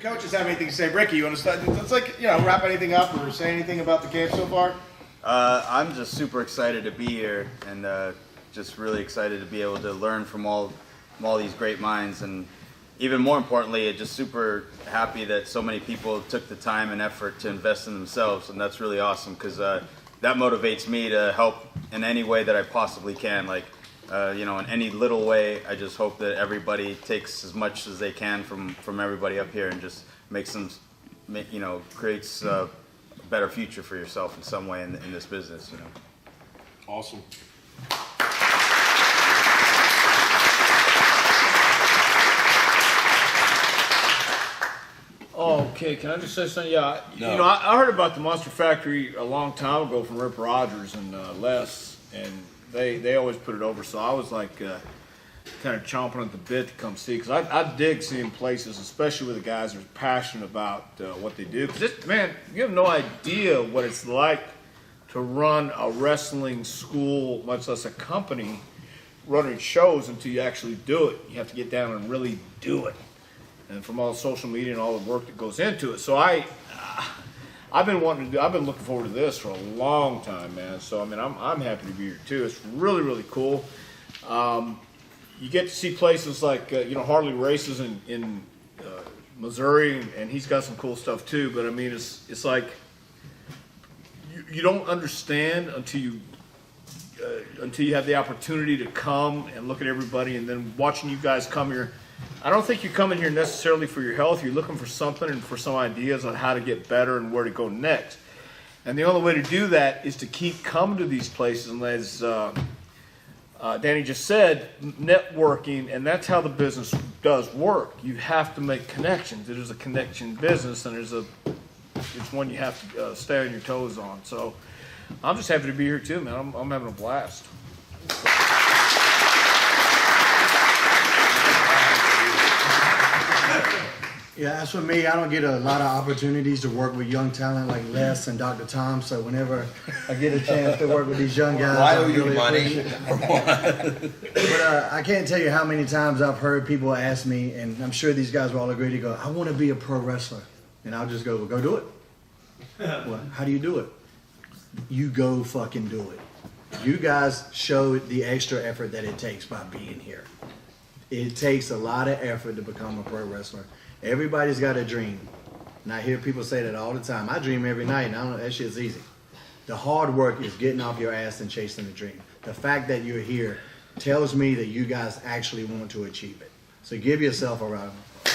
coaches have anything to say, Ricky, you want to start? Let's wrap anything up or say anything about the camp so far. I'm just super excited to be here, and just really excited to be able to learn from all these great minds, and even more importantly, just super happy that so many people took the time and effort to invest in themselves, and that's really awesome because that motivates me to help in any way that I possibly can. In any little way, I just hope that everybody takes as much as they can from everybody up here and just makes them, creates a better future for yourself in some way in this business. Awesome. Okay, can I just say something? Yeah, no. I heard about the Monster Factory a long time ago from Rip Rogers and Les, and they always put it over. So I was like kind of chomping at the bit to come see, because I dig seeing places, especially with the guys that are passionate about what they do. Because man, you have no idea what it's like to run a wrestling school, much less a company, running shows until you actually do it. You have to get down and really do it. And from all the social media and all the work that goes into it. So I've been looking forward to this for a long time, man. So I'm happy to be here too. It's really, really cool. You get to see places like Harley races in Missouri, and he's got some cool stuff too. But it's like you don't understand until you have the opportunity to come and look at everybody, and then watching you guys come here. I don't think you're coming here necessarily for your health. You're looking for something and for some ideas on how to get better and where to go next. And the only way to do that is to keep coming to these places. And as Danny just said, networking, and that's how the business does work. You have to make connections. It is a connection business, and it's one you have to stay on your toes on. So I'm just happy to be here too, man. I'm having a blast. Yeah, as for me, I don't get a lot of opportunities to work with young talent like Les and Dr. Tom. So whenever I get a chance to work with these young guys, I owe you money. But I can't tell you how many times I've heard people ask me, and I'm sure these guys will all agree to go, I want to be a pro wrestler. And I'll just go, well, go do it. Well, how do you do it? You go fucking do it. You guys showed the extra effort that it takes by being here. It takes a lot of effort to become a pro wrestler. Everybody's got a dream. And I hear people say that all the time. I dream every night, and I don't know, that shit's easy. The hard work is getting off your ass and chasing the dream. The fact that you're here tells me that you guys actually want to achieve it. So give yourself a round of applause.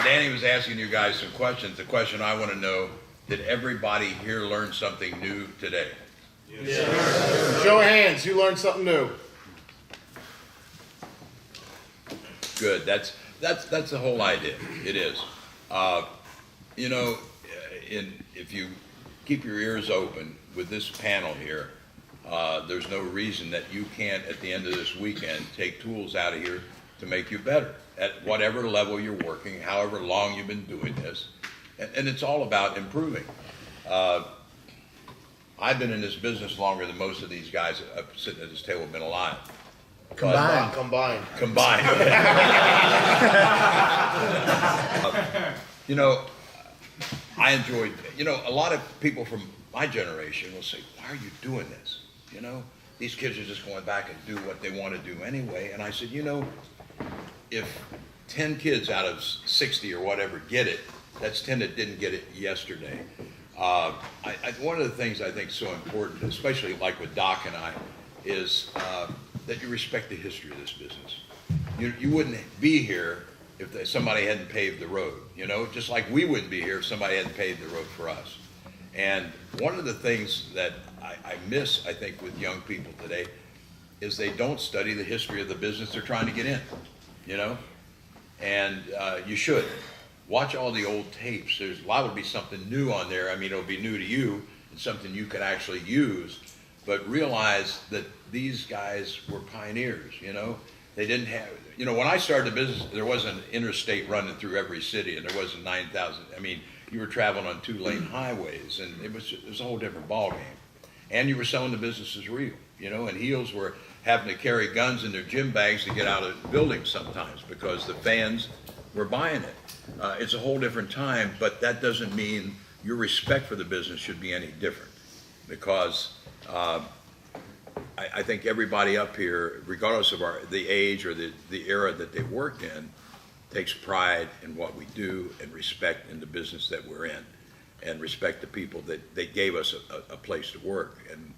Danny was asking you guys some questions. The question I want to know, did everybody here learn something new today? Yes. Show of hands, you learned something new. Good. That's the whole idea. It is. If you keep your ears open with this panel here, there's no reason that you can't, at the end of this weekend, take tools out of here to make you better at whatever level you're working, however long you've been doing this, and it's all about improving. I've been in this business longer than most of these guys sitting at this table have been alive. Combined. I enjoyed, a lot of people from my generation will say, why are you doing this? These kids are just going back and do what they want to do anyway. And I said, if 10 kids out of 60 or whatever get it, that's 10 that didn't get it yesterday. One of the things I think is so important, especially like with Doc and I, is that you respect the history of this business. You wouldn't be here if somebody hadn't paved the road, just like we wouldn't be here if somebody hadn't paved the road for us. And one of the things that I miss, I think, with young people today is they don't study the history of the business they're trying to get in, and you should. Watch all the old tapes. There's liable to be something new on there. It'll be new to you and something you can actually use, but realize that these guys were pioneers, They didn't have, when I started the business, there wasn't an interstate running through every city, and there wasn't 9,000. You were traveling on 2-lane highways, and it was a whole different ballgame. And you were selling the business as real, and heels were, having to carry guns in their gym bags to get out of buildings sometimes because the fans were buying it. It's a whole different time, but that doesn't mean your respect for the business should be any different, because I think everybody up here, regardless of the age or the era that they worked in, takes pride in what we do and respect in the business that we're in, and respect the people that they gave us a place to work. And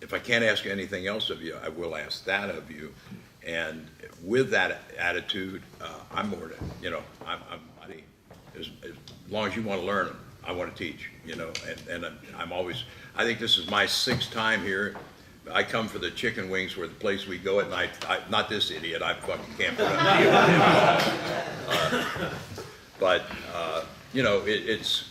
if I can't ask anything else of you, I will ask that of you. And with that attitude, I'm more to, you know, as long as you want to learn, I want to teach, you know, and I'm always, I think this is my 6th time here. I come for the chicken wings, where the place we go at night. Not this idiot. I fucking can't put up. But you know, it's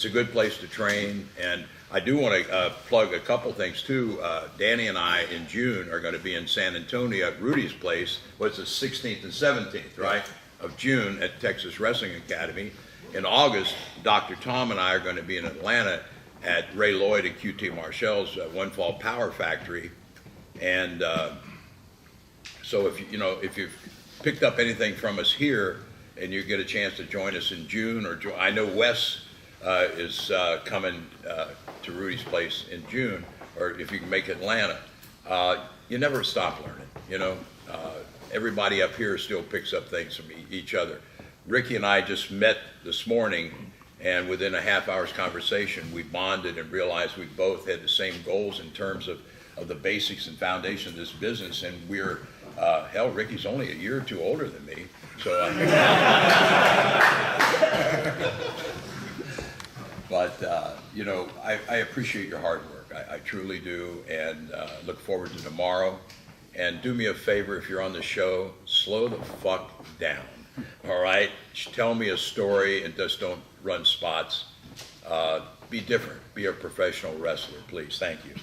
a good place to train, and I do want to plug a couple things too. Danny and I in June are going to be in San Antonio at Rudy's place. What's the 16th and 17th, right, of June at Texas Wrestling Academy. In August, Dr. Tom and I are going to be in Atlanta at Ray Lloyd and QT Marshall's One Fall Power Factory. And so if you've picked up anything from us here and you get a chance to join us in June, or I know Wes is coming to Rudy's place in June, or if you can make Atlanta, you never stop learning, you know. Everybody up here still picks up things from each other. Ricky and I just met this morning, and within a half hour's conversation, we bonded and realized we both had the same goals in terms of the basics and foundation of this business. And we're, hell, Ricky's only a year or two older than me. So, but, you know, I appreciate your hard work. I truly do, and look forward to tomorrow. And do me a favor, if you're on the show, slow the fuck down. All right? Tell me a story and just don't run spots. Be different. Be a professional wrestler, please. Thank you.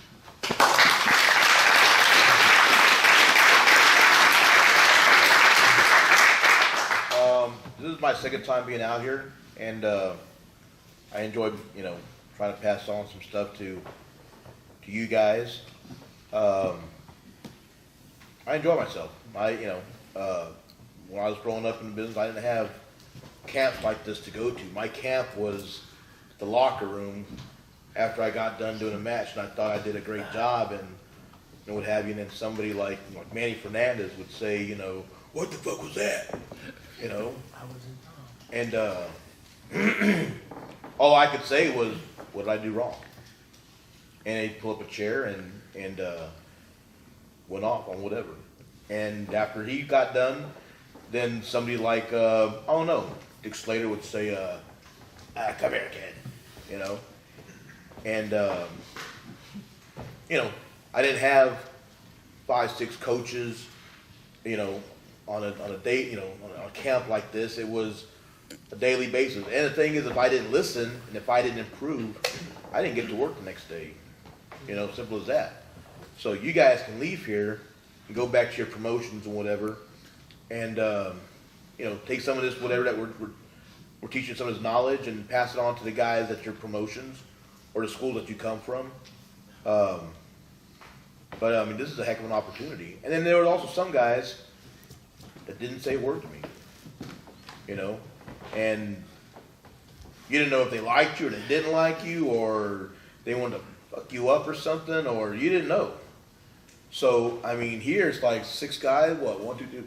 This is my 2nd time being out here, and I enjoy, you know, trying to pass on some stuff to you guys. I enjoy myself. When I was growing up in the business, I didn't have camps like this to go to. My camp was the locker room after I got done doing a match, and I thought I did a great job, and what have you. And then somebody like Manny Fernandez would say, you know, what the fuck was that? You know, and all I could say was, what did I do wrong? And he'd pull up a chair and went off on whatever. And after he got done, then somebody like, I don't know, Dick Slater would say, come here, kid, you know. And, you know, I didn't have 5, 6 coaches, you know, on a date, you know, on a camp like this. It was a daily basis. And the thing is, if I didn't listen and if I didn't improve, I didn't get to work the next day. You know, simple as that. So you guys can leave here and go back to your promotions and whatever, and you know, take some of this whatever that we're teaching, some of this knowledge, and pass it on to the guys at your promotions or the schools that you come from. But I mean, this is a heck of an opportunity. And then there were also some guys that didn't say a word to me, you know, and you didn't know if they liked you or they didn't like you, or they wanted to fuck you up or something, or you didn't know. So, I mean, here it's like 6 guys, what, 1, 2, 3.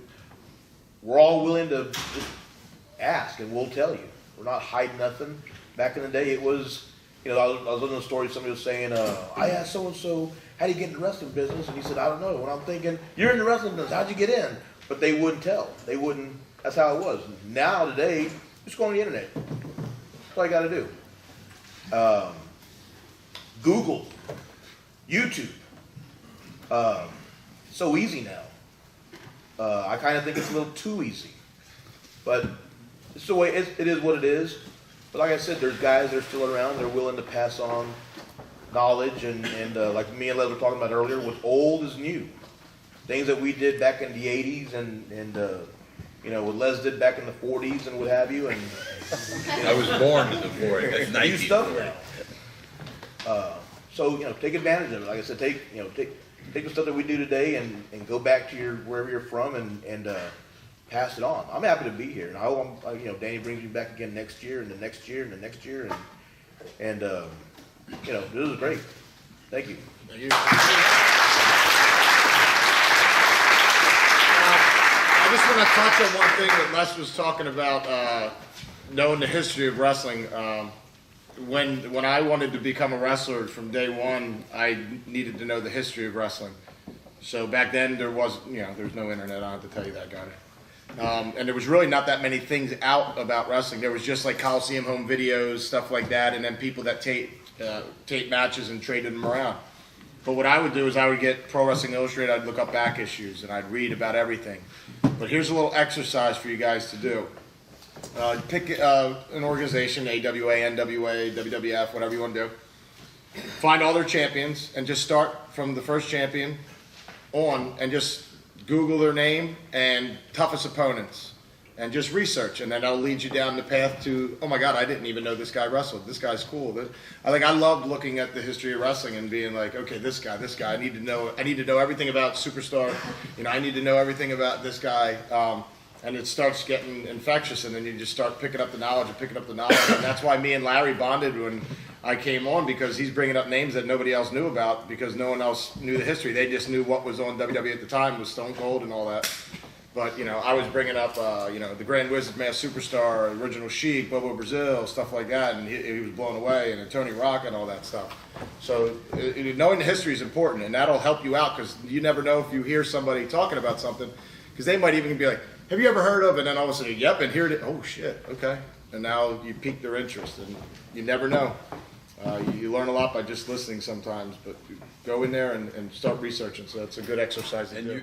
We're all willing to just ask, and we'll tell you. We're not hiding nothing. Back in the day, it was, you know, I was listening to a story, somebody was saying, I asked so-and-so, how do you get in the wrestling business? And he said, I don't know. And I'm thinking, you're in the wrestling business, how'd you get in? But they wouldn't tell. They wouldn't, that's how it was. Now, today, just go on the internet. That's all you got to do. Google, YouTube. So easy now. I kind of think it's a little too easy, but it's the way it is what it is. But like I said, there's guys that are still around. They're willing to pass on knowledge, and like me and Les were talking about earlier, what's old is new. Things that we did back in the 80s and you know, what Les did back in the 40s and what have you. And you know, I was born in the 40s. new stuff now. So you know, take advantage of it. Like I said, take the stuff that we do today and go back to wherever you're from and pass it on. I'm happy to be here, and I hope Danny brings me back again next year and the next year and the next year, and this is great. Thank you. I just want to touch on one thing that Les was talking about, knowing the history of wrestling. When I wanted to become a wrestler from day one, I needed to know the history of wrestling. So back then there was no internet. I don't have to tell you that, guy. And there was really not that many things out about wrestling. There was just like Coliseum home videos, stuff like that, and then people that tape matches and traded them around. But what I would do is I would get Pro Wrestling Illustrated, I'd look up back issues, and I'd read about everything. But here's a little exercise for you guys to do. Pick an organization, AWA, NWA, WWF, whatever you want to do. Find all their champions, and just start from the first champion on, and just Google their name and toughest opponents. And just research, and then that'll lead you down the path to, oh my God, I didn't even know this guy wrestled. This guy's cool. I loved looking at the history of wrestling and being like, okay, this guy. I need to know everything about Superstar. I need to know everything about this guy. And it starts getting infectious, and then you just start picking up the knowledge. And that's why me and Larry bonded when I came on, because he's bringing up names that nobody else knew about, because no one else knew the history. They just knew what was on WWE at the time was Stone Cold and all that. But, I was bringing up, the Grand Wizard, Masked Superstar, Original Sheik, Bobo Brazil, stuff like that, and he was blown away, and Tony Rock and all that stuff. So knowing the history is important, and that'll help you out, because you never know if you hear somebody talking about something, because they might even be like, have you ever heard of, and then all of a sudden, yep, and here it is, oh shit, okay. And now you pique their interest, and you never know. You learn a lot by just listening sometimes, but go in there and start researching, so it's a good exercise to do.